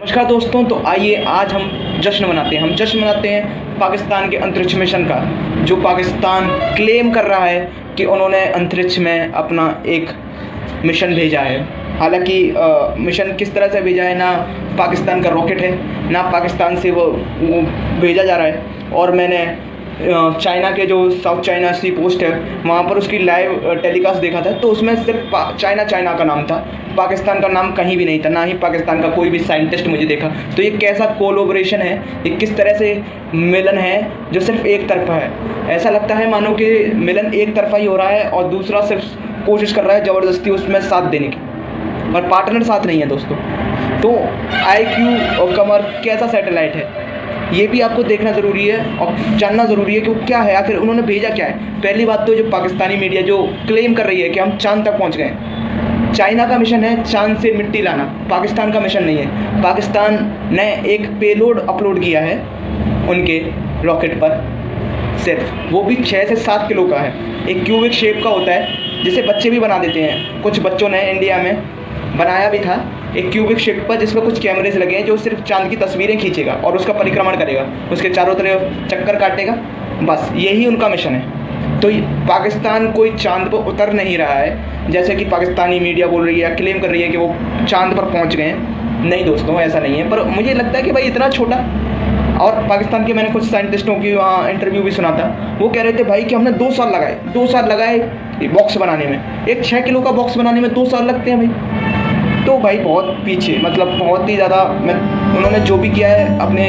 नमस्कार दोस्तों, तो आइए आज हम जश्न मनाते हैं पाकिस्तान के अंतरिक्ष मिशन का, जो पाकिस्तान क्लेम कर रहा है कि उन्होंने अंतरिक्ष में अपना एक मिशन भेजा है। हालांकि मिशन किस तरह से भेजा है, ना पाकिस्तान का रॉकेट है, ना पाकिस्तान से वो भेजा जा रहा है। और मैंने चाइना के जो साउथ चाइना सी पोस्ट है वहाँ पर उसकी लाइव टेलीकास्ट देखा था, तो उसमें सिर्फ चाइना का नाम था, पाकिस्तान का नाम कहीं भी नहीं था, ना ही पाकिस्तान का कोई भी साइंटिस्ट मुझे देखा। तो ये कैसा कोलैबोरेशन है, ये किस तरह से मिलन है जो सिर्फ एक तरफा है। ऐसा लगता है मानो कि मिलन एक तरफा ही हो रहा है और दूसरा सिर्फ कोशिश कर रहा है ज़बरदस्ती उसमें साथ देने की, और पार्टनर साथ नहीं है दोस्तों। तो IQ और कमर कैसा सैटेलाइट है ये भी आपको देखना ज़रूरी है और जानना ज़रूरी है कि वो क्या है, आखिर उन्होंने भेजा क्या है। पहली बात तो जो पाकिस्तानी मीडिया जो क्लेम कर रही है कि हम चांद तक पहुंच गए, चाइना का मिशन है चांद से मिट्टी लाना, पाकिस्तान का मिशन नहीं है। पाकिस्तान ने एक पेलोड अपलोड किया है उनके रॉकेट पर, सिर्फ वो भी 6 से 7 किलो का है। एक क्यूबिक शेप का होता है जिसे बच्चे भी बना देते हैं, कुछ बच्चों ने इंडिया में बनाया भी था एक क्यूबिक शेप पर, जिसमें कुछ कैमरेज लगे हैं जो सिर्फ चांद की तस्वीरें खींचेगा और उसका परिक्रमण करेगा, उसके चारों तरफ चक्कर काटेगा, बस यही उनका मिशन है। तो पाकिस्तान कोई चांद पर उतर नहीं रहा है जैसे कि पाकिस्तानी मीडिया बोल रही है, क्लेम कर रही है कि वो चांद पर पहुंच गए हैं। नहीं दोस्तों, ऐसा नहीं है। पर मुझे लगता है कि भाई इतना छोटा, और पाकिस्तान के मैंने कुछ साइंटिस्टों की वहाँ इंटरव्यू भी सुना था, वो कह रहे थे भाई कि हमने 2 साल लगाए बॉक्स बनाने में। एक 6 किलो का बॉक्स बनाने में 2 साल लगते हैं भाई। तो भाई बहुत पीछे, मतलब बहुत ही ज़्यादा उन्होंने जो भी किया है, अपने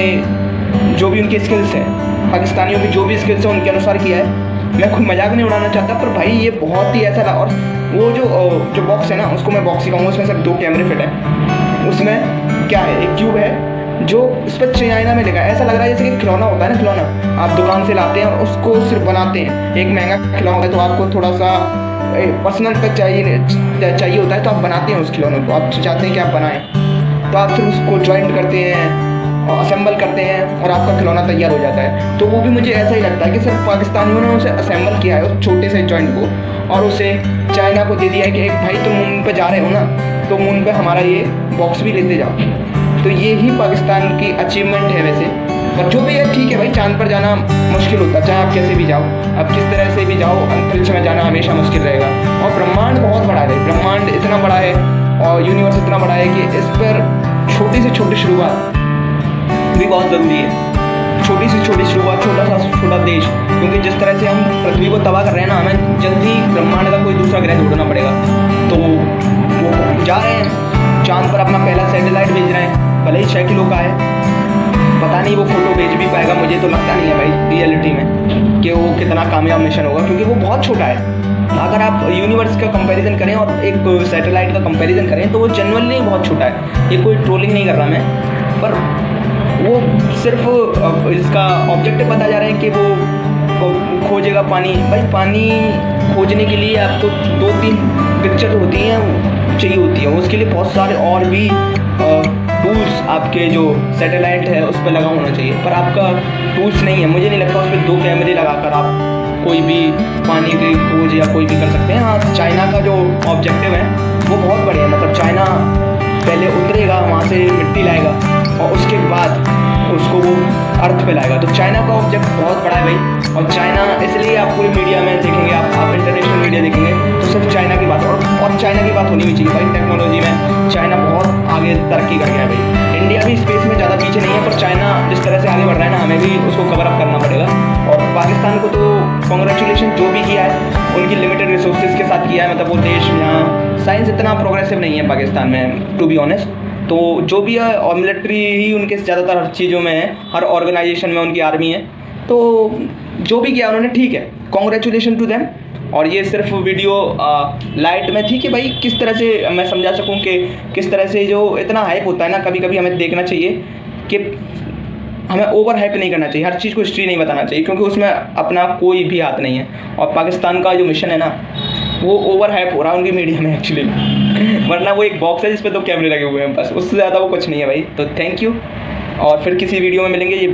जो भी उनकी स्किल्स हैं, पाकिस्तानियों की जो भी स्किल्स हैं उनके अनुसार किया है। मैं खुद मजाक नहीं उड़ाना चाहता, पर भाई ये बहुत ही ऐसा लगा। और वो जो बॉक्स है ना, उसको मैं बॉक्स ही कहूँगा, उसमें सिर्फ 2 कैमरे फिट है। उसमें क्या है, एक क्यूब है जो उस पर चाइना में लिखा है। ऐसा लग रहा है जैसे कि खिलौना होता है ना, खिलौना आप दुकान से लाते हैं और उसको सिर्फ बनाते हैं। एक महंगा खिलौना होता है तो आपको थोड़ा सा पर्सनल टच चाहिए होता है, तो आप बनाते हैं उस खिलौने को, आप चाहते हैं कि आप बनाएं, तो आप फिर उसको जॉइंट करते हैं और असेंबल करते हैं और आपका खिलौना तैयार हो जाता है। तो वो भी मुझे ऐसा ही लगता है कि सिर्फ पाकिस्तानियों ने उसे असेंबल किया है उस छोटे से जॉइंट को, और उसे चाइना को दे दिया है कि एक भाई तुम मून पे जा रहे हो ना, तो मून पे हमारा ये बॉक्स भी लेते जाओ। तो ये ही पाकिस्तान की अचीवमेंट है वैसे। पर जो भी है ठीक है भाई, चांद पर जाना मुश्किल होता है, चाहे आप कैसे भी जाओ, आप किस तरह से भी जाओ, अंतरिक्ष में जाना हमेशा मुश्किल रहेगा। और ब्रह्मांड बहुत बड़ा है, ब्रह्मांड इतना बड़ा है और यूनिवर्स इतना बड़ा है कि इस पर छोटी से छोटी शुरुआत भी बहुत ज़रूरी है। छोटी से छोटी शुरुआत, छोटा देश, क्योंकि जिस तरह से हम पृथ्वी को तबाह कर रहे हैं ना, हमें जल्दी ब्रह्मांड का कोई दूसरा ग्रह ढूंढना पड़ेगा। तो वो जा रहे हैं चांद पर, अपना पहला सैटेलाइट भेज रहे हैं, भले ही 6 किलो का है। पता नहीं वो फोटो भेज भी पाएगा, मुझे तो लगता नहीं है भाई रियलिटी में कि वो कितना कामयाब मिशन होगा, क्योंकि वो बहुत छोटा है। अगर आप यूनिवर्स का कंपैरिजन करें और एक सैटेलाइट का कंपैरिजन करें तो वो जनरली बहुत छोटा है। ये कोई ट्रोलिंग नहीं कर रहा मैं, पर वो सिर्फ इसका ऑब्जेक्टिव बता जा रहे हैं कि वो खोजेगा पानी। भाई पानी खोजने के लिए आपको 2-3 पिक्चर होती हैं चाहिए होती है, उसके लिए बहुत सारे और भी टूल्स आपके जो सैटेलाइट है उस पर लगा होना चाहिए, पर आपका टूल्स नहीं है। मुझे नहीं लगता उस पर 2 कैमरे लगाकर आप कोई भी पानी की खोज या कोई भी कर सकते हैं। हाँ, चाइना का जो ऑब्जेक्टिव है वो बहुत बड़े है, मतलब चाइना पहले उतरेगा, वहाँ से मिट्टी लाएगा और उसके बाद उसको वो अर्थ पे लाएगा। तो चाइना का ऑब्जेक्ट बहुत बड़ा है भाई, और चाइना इसलिए आप पूरी मीडिया में देखेंगे, आप इंटरनेशनल मीडिया देखेंगे तो सिर्फ चाइना की बात, और चाइना की बात होनी भी चाहिए भाई। टेक्नोलॉजी में चाइना बहुत आगे तरक्की कर गया है भाई। इंडिया भी स्पेस में ज़्यादा पीछे नहीं है, पर चाइना जिस तरह से आगे बढ़ रहा है ना, हमें भी उसको कवर अप करना पड़ेगा। और पाकिस्तान को तो कॉन्ग्रेचुलेशन, जो भी किया है उनकी लिमिटेड रिसोर्सेज के साथ किया है, मतलब वो देश यहाँ साइंस इतना प्रोग्रेसिव नहीं है पाकिस्तान में, टू बी ऑनेस्ट। तो जो भी है, और मिलिट्री ही उनके ज़्यादातर हर चीज़ों में है, हर ऑर्गेनाइजेशन में उनकी आर्मी है। तो जो भी किया उन्होंने ठीक है, कॉन्ग्रेचुलेशन टू देम। और ये सिर्फ वीडियो लाइट में थी कि भाई किस तरह से मैं समझा सकूं कि किस तरह से जो इतना हाइप होता है ना, कभी कभी हमें देखना चाहिए कि हमें ओवर हाइप नहीं करना चाहिए, हर चीज़ को हिस्ट्री नहीं बताना चाहिए, क्योंकि उसमें अपना कोई भी हाथ नहीं है। और पाकिस्तान का जो मिशन है ना, वो ओवर हाइप हो रहा है उनकी मीडिया में एक्चुअली वरना वो एक बॉक्स है जिस पे 2 कैमरे लगे हुए हैं, बस उससे ज़्यादा वो कुछ नहीं है भाई। तो थैंक यू, और फिर किसी वीडियो में मिलेंगे। ये